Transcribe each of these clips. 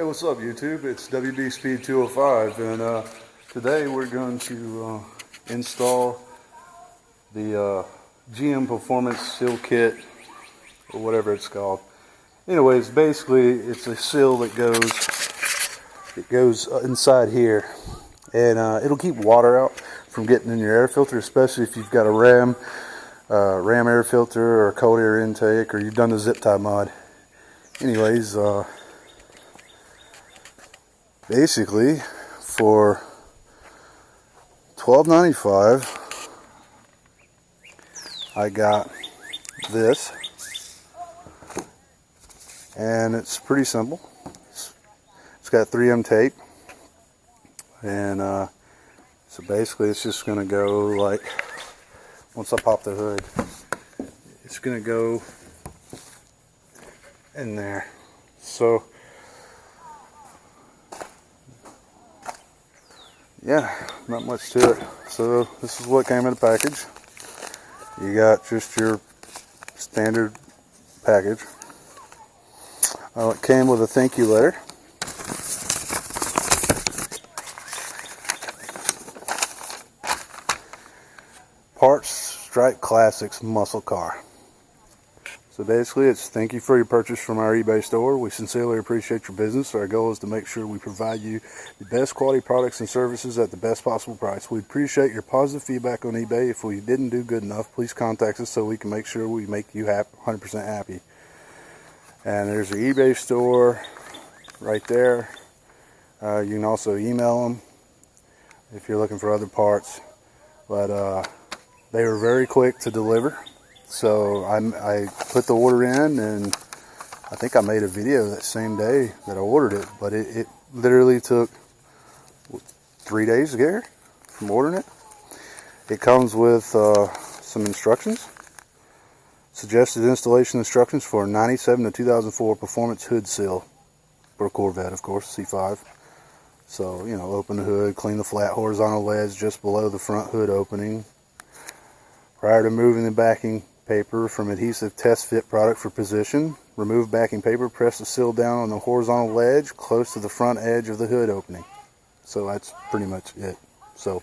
what's up YouTube? It's WB Speed 205 and today we're going to install the GM Performance Seal Kit or whatever it's called. Anyways, basically it's a seal that goes inside here, and it'll keep water out from getting in your air filter, especially if you've got a ram air filter or a cold air intake, or you've done the ZipTie mod. Anyways, basically for $12.95 I got this, and it's pretty simple. It's got 3M tape, and so basically it's just going to go like, once I pop the hood, it's going to go in there. So yeah, not much to it. So this is what came in the package. You got just your standard package. It came with a thank you letter. Parts StripeClassics muscle car. So basically it's thank you for your purchase from our eBay store. We sincerely appreciate your business. Our goal is to make sure we provide you the best quality products and services at the best possible price. We appreciate your positive feedback on eBay. If we didn't do good enough, please contact us so we can make sure we make you 100% happy. And there's the eBay store right there. You can also email them if you're looking for other parts. But they were very quick to deliver. So I put the order in, and I think I made a video that same day that I ordered it, but it literally took 3 days to get here from ordering it. It comes with some instructions, suggested installation instructions for a 97 to 2004 performance hood seal for a Corvette, of course, C5. So, you know, open the hood, clean the flat horizontal ledge just below the front hood opening. Prior to moving the backing paper from adhesive test fit product for position, remove backing paper, press the seal down on the horizontal ledge close to the front edge of the hood opening. So that's pretty much it. So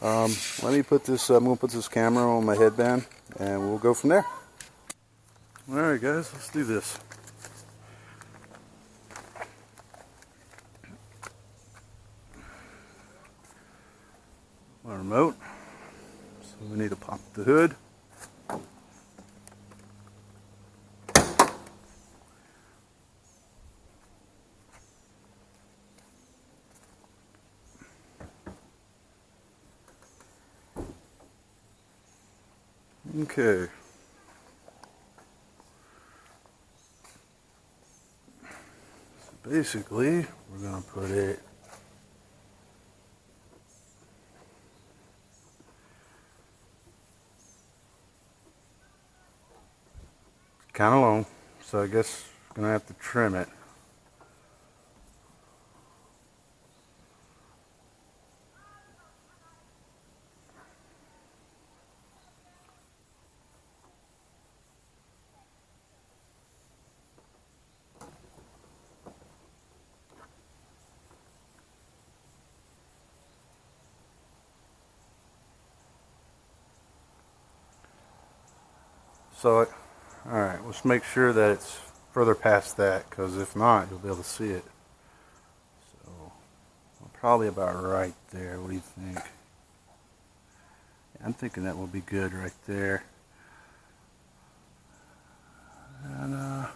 let me put this, I'm going to put this camera on my headband and we'll go from there. Alright guys, let's do this. My remote. So we need to pop the hood. Okay. So basically, we're going to put it kind of long, so I guess I'm going to have to trim it. So, alright, let's make sure that it's further past that, because if not, you'll be able to see it. So, probably about right there. What do you think? Yeah, I'm thinking that will be good right there. And,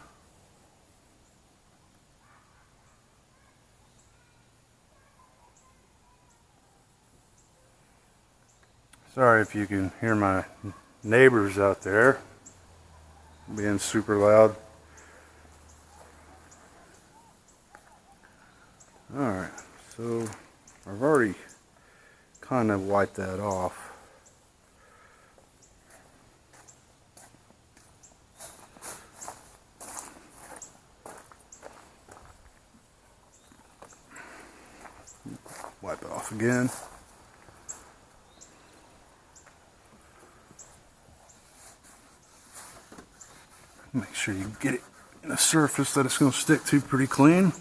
sorry if you can hear my neighbors out there being super loud. Alright, so I've already kind of wiped that off. Wipe it off again. Make sure you get it in a surface that it's going to stick to pretty clean.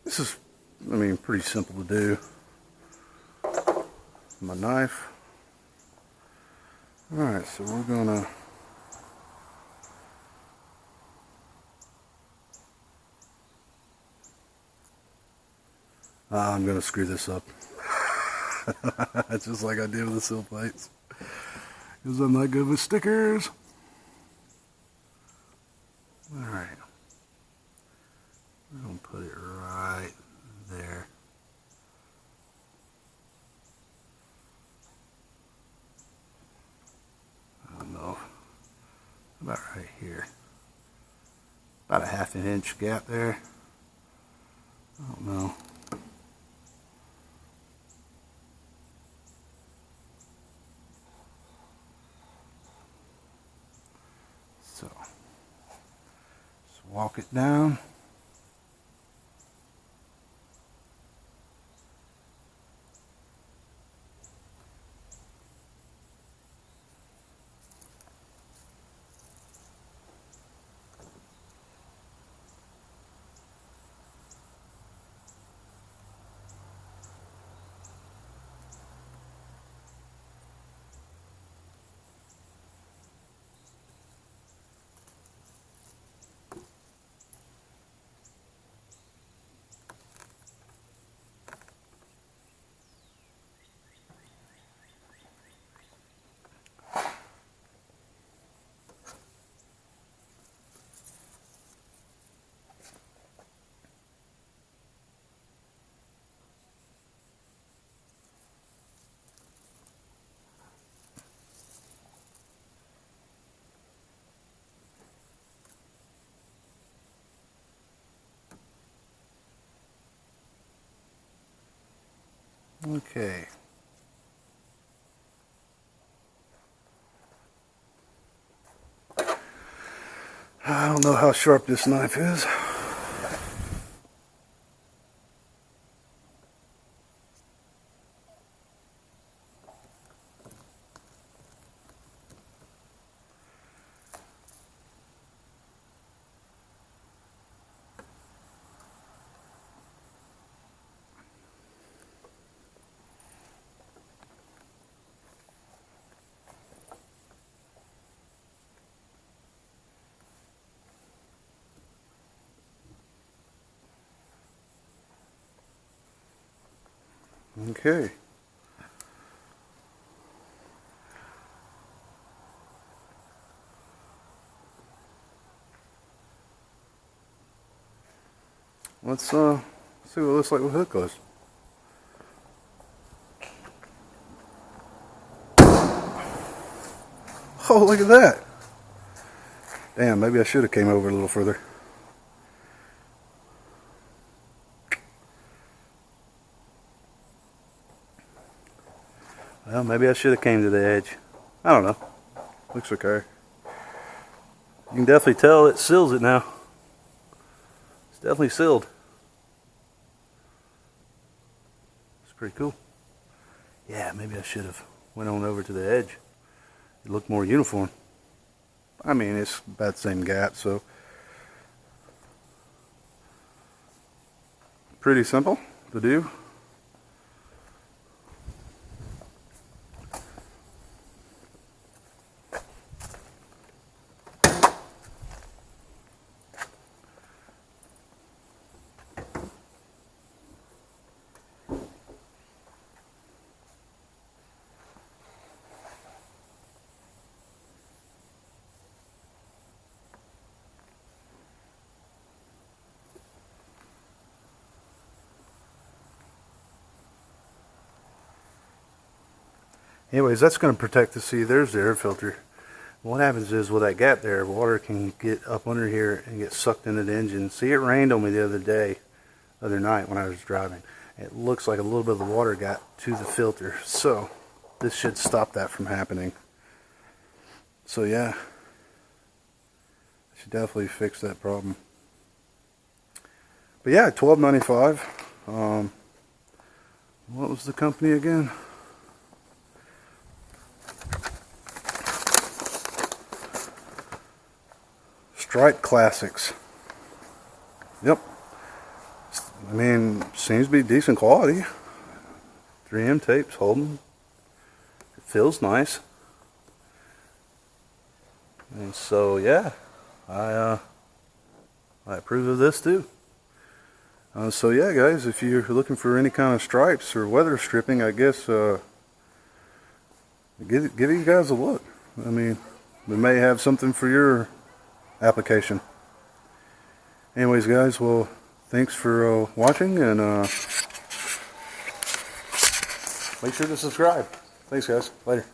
This is, I mean, pretty simple to do. My knife. Alright, so we're gonna I'm gonna screw this up. Just like I did with the sill plates. Because I'm not good with stickers. Alright. We're gonna put it right there. I don't know. About right here. About a ½ inch gap there. I don't know. So, just walk it down. Okay. I don't know how sharp this knife is. Okay. Let's see what it looks like with hookless. Oh, look at that. Damn, maybe I should have came over a little further. Well, maybe I should have came to the edge. I don't know. Looks okay. You can definitely tell it seals it now. It's definitely sealed. It's pretty cool. Yeah, maybe I should have went on over to the edge. It looked more uniform. I mean, it's about the same gap, so pretty simple to do. Anyways, that's going to protect the sea. There's the air filter. What happens is with that gap there, water can get up under here and get sucked into the engine. See, it rained on me the other night when I was driving. It looks like a little bit of the water got to the filter. So this should stop that from happening. So yeah, should definitely fix that problem. But yeah, $12.95. What was the company again? StripeClassics. Yep. I mean, seems to be decent quality. 3M tape's holding. It feels nice. And so yeah, I approve of this too. So yeah, guys, if you're looking for any kind of stripes or weather stripping, I guess give you guys a look. I mean, we may have something for your application. Anyways, guys, well, thanks for watching, and make sure to subscribe. Thanks, guys. Later.